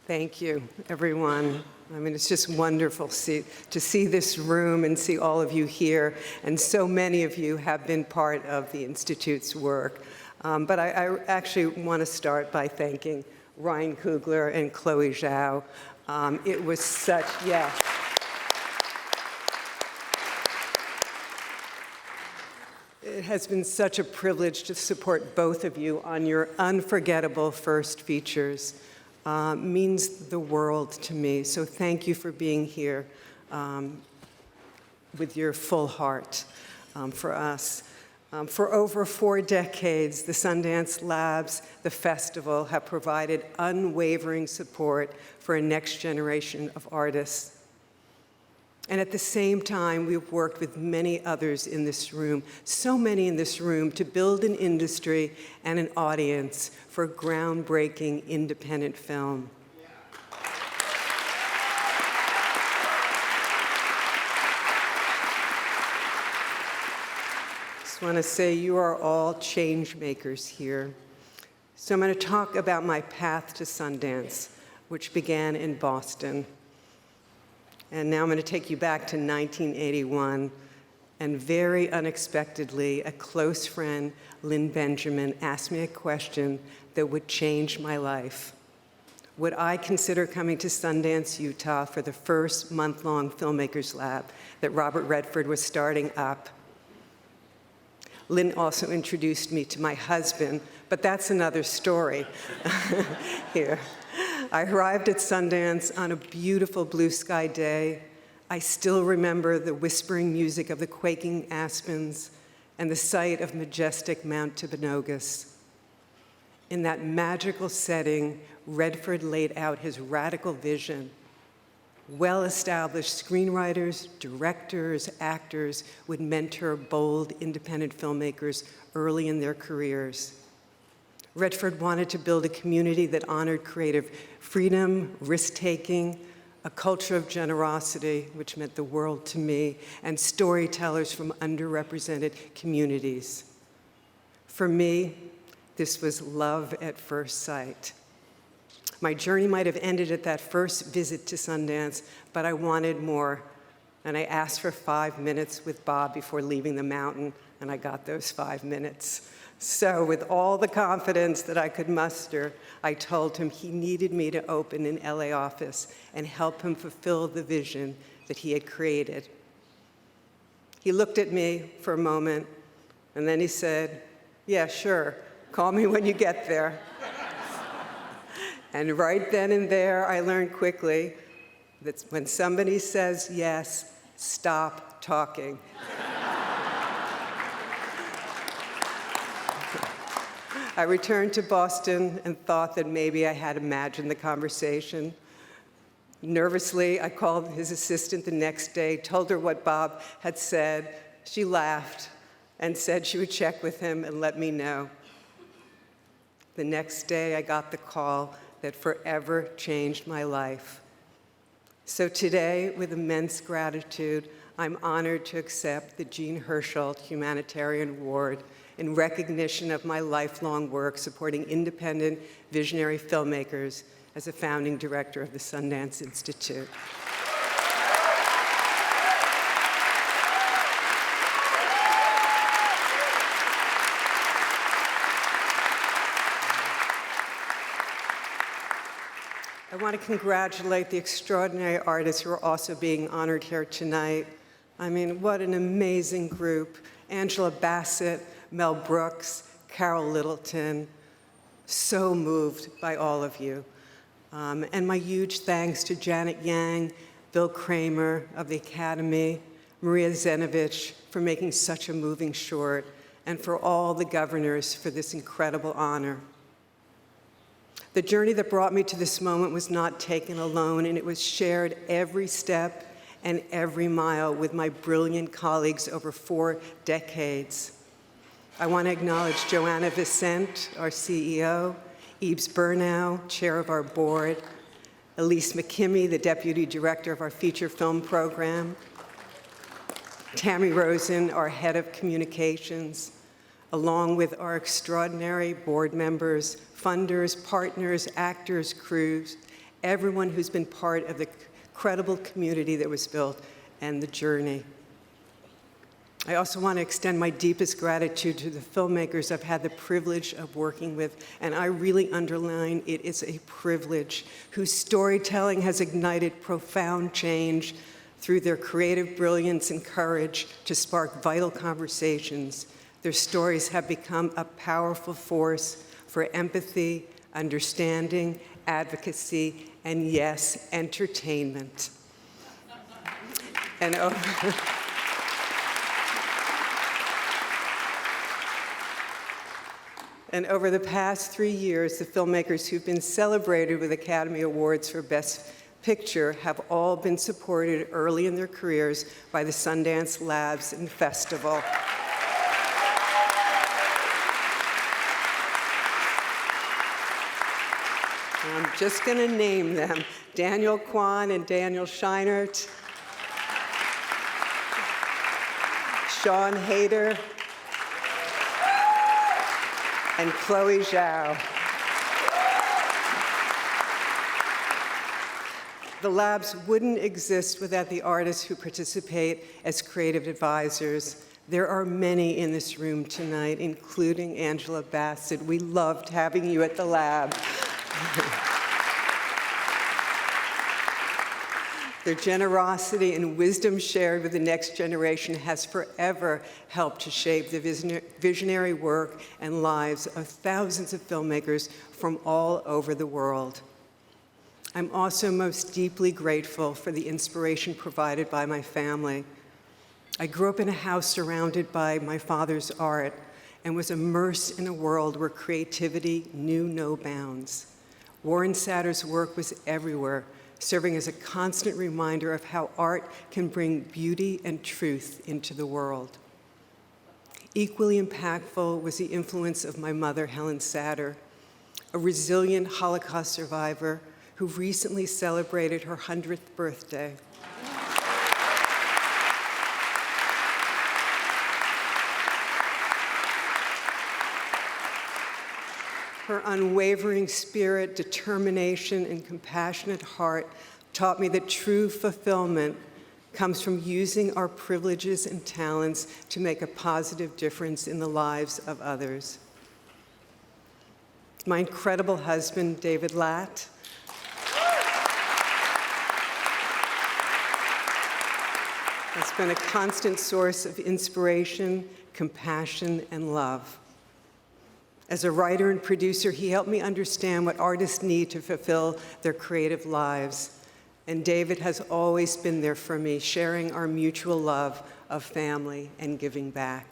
Thank you, everyone. I mean, it's just wonderful to see this room and see all of you here, and so many of you have been part of the Institute's work. But I actually want to start by thanking Ryan Coogler and Chloe Zhao. It was such, yes. It has been such a privilege to support both of you on your unforgettable first features. Means the world to me. So thank you for being here with your full heart for us. For over 4 decades, the Sundance Labs, the festival, have provided unwavering support for a next generation of artists. And at the same time, we've worked with many others in this room, so many in this room, to build an industry and an audience for groundbreaking independent film. Just want to say you are all change makers here. So I'm going to talk about my path to Sundance, which began in Boston. And now I'm going to take you back to 1981, and very unexpectedly, a close friend, Lynn Benjamin, asked me a question that would change my life. Would I consider coming to Sundance, Utah for the first month-long Filmmakers Lab that Robert Redford was starting up? Lynn also introduced me to my husband, but that's another story here. I arrived at Sundance on a beautiful blue sky day. I still remember the whispering music of the quaking aspens and the sight of majestic Mount Timpanogos. In that magical setting, Redford laid out his radical vision. Well-established screenwriters, directors, actors would mentor bold, independent filmmakers early in their careers. Redford wanted to build a community that honored creative freedom, risk-taking, a culture of generosity, which meant the world to me, and storytellers from underrepresented communities. For me, this was love at first sight. My journey might have ended at that first visit to Sundance, but I wanted more, and I asked for 5 minutes with Bob before leaving the mountain, and I got those 5 minutes. So with all the confidence that I could muster, I told him he needed me to open an LA office and help him fulfill the vision that he had created. He looked at me for a moment, and then he said, "Yeah, sure, call me when you get there." And right then and there, I learned quickly that when somebody says yes, stop talking. I returned to Boston and thought that maybe I had imagined the conversation. Nervously, I called his assistant the next day, told her what Bob had said. She laughed and said she would check with him and let me know. The next day, I got the call that forever changed my life. So today, with immense gratitude, I'm honored to accept the Jean Hersholt Humanitarian Award in recognition of my lifelong work supporting independent, visionary filmmakers as a founding director of the Sundance Institute. I want to congratulate the extraordinary artists who are also being honored here tonight. I mean, what an amazing group. Angela Bassett, Mel Brooks, Carol Littleton. So moved by all of you. And my huge thanks to Janet Yang, Bill Kramer of the Academy, Maria Zenovich for making such a moving short, and for all the governors for this incredible honor. The journey that brought me to this moment was not taken alone, and it was shared every step and every mile with my brilliant colleagues over 4 decades. I want to acknowledge Joanna Vicente, our CEO, Yves Burnau, chair of our board, Elise McKimmey, the deputy director of our feature film program, Tammy Rosen, our head of communications, along with our extraordinary board members, funders, partners, actors, crews, everyone who's been part of the incredible community that was built and the journey. I also want to extend my deepest gratitude to the filmmakers I've had the privilege of working with, and I really underline it is a privilege, whose storytelling has ignited profound change through their creative brilliance and courage to spark vital conversations. Their stories have become a powerful force for empathy, understanding, advocacy, and yes, entertainment. And over the past 3 years, the filmmakers who've been celebrated with Academy Awards for Best Picture have all been supported early in their careers by the Sundance Labs and Festival. I'm just going to name them: Daniel Kwan and Daniel Scheinert, Sean Hayter, and Chloe Zhao. The labs wouldn't exist without the artists who participate as creative advisors. There are many in this room tonight, including Angela Bassett. We loved having you at the lab. Their generosity and wisdom shared with the next generation has forever helped to shape the visionary work and lives of thousands of filmmakers from all over the world. I'm also most deeply grateful for the inspiration provided by my family. I grew up in a house surrounded by my father's art and was immersed in a world where creativity knew no bounds. Warren Satter's work was everywhere, serving as a constant reminder of how art can bring beauty and truth into the world. Equally impactful was the influence of my mother, Helen Satter, a resilient Holocaust survivor who recently celebrated her 100th birthday. Her unwavering spirit, determination, and compassionate heart taught me that true fulfillment comes from using our privileges and talents to make a positive difference in the lives of others. My incredible husband, David Latt, has been a constant source of inspiration, compassion, and love. As a writer and producer, he helped me understand what artists need to fulfill their creative lives. And David has always been there for me, sharing our mutual love of family and giving back.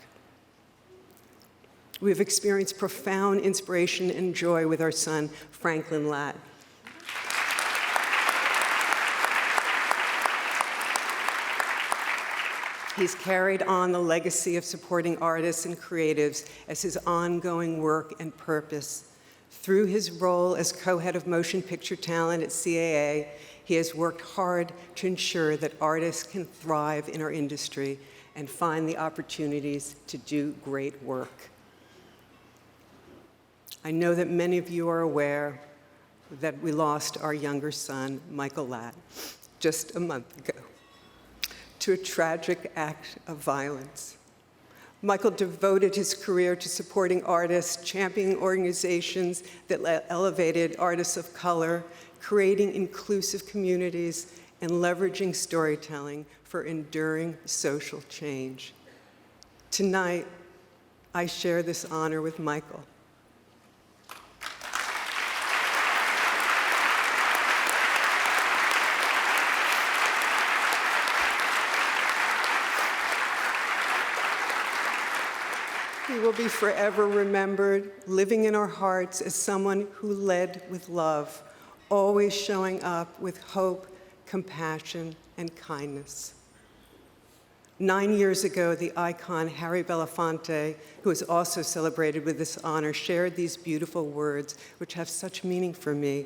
We've experienced profound inspiration and joy with our son, Franklin Latt. He's carried on the legacy of supporting artists and creatives as his ongoing work and purpose. Through his role as co-head of motion picture talent at CAA, he has worked hard to ensure that artists can thrive in our industry and find the opportunities to do great work. I know that many of you are aware that we lost our younger son, Michael Latt, just a month ago, to a tragic act of violence. Michael devoted his career to supporting artists, championing organizations that elevated artists of color, creating inclusive communities, and leveraging storytelling for enduring social change. Tonight, I share this honor with Michael. He will be forever remembered, living in our hearts as someone who led with love, always showing up with hope, compassion, and kindness. 9 years ago, the icon Harry Belafonte, who is also celebrated with this honor, shared these beautiful words, which have such meaning for me.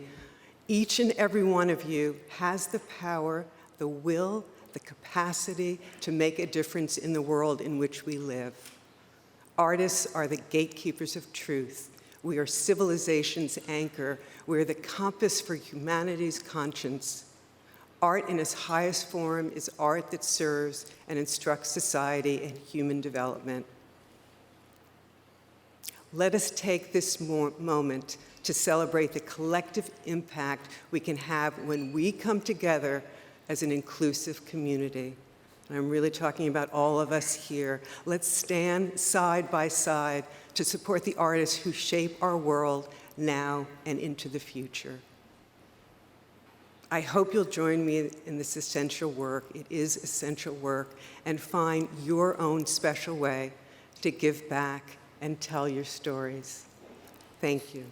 Each and every one of you has the power, the will, the capacity to make a difference in the world in which we live. Artists are the gatekeepers of truth. We are civilization's anchor. We are the compass for humanity's conscience. Art in its highest form is art that serves and instructs society and human development. Let us take this moment to celebrate the collective impact we can have when we come together as an inclusive community. And I'm really talking about all of us here. Let's stand side by side to support the artists who shape our world now and into the future. I hope you'll join me in this essential work. It is essential work, and find your own special way to give back and tell your stories. Thank you.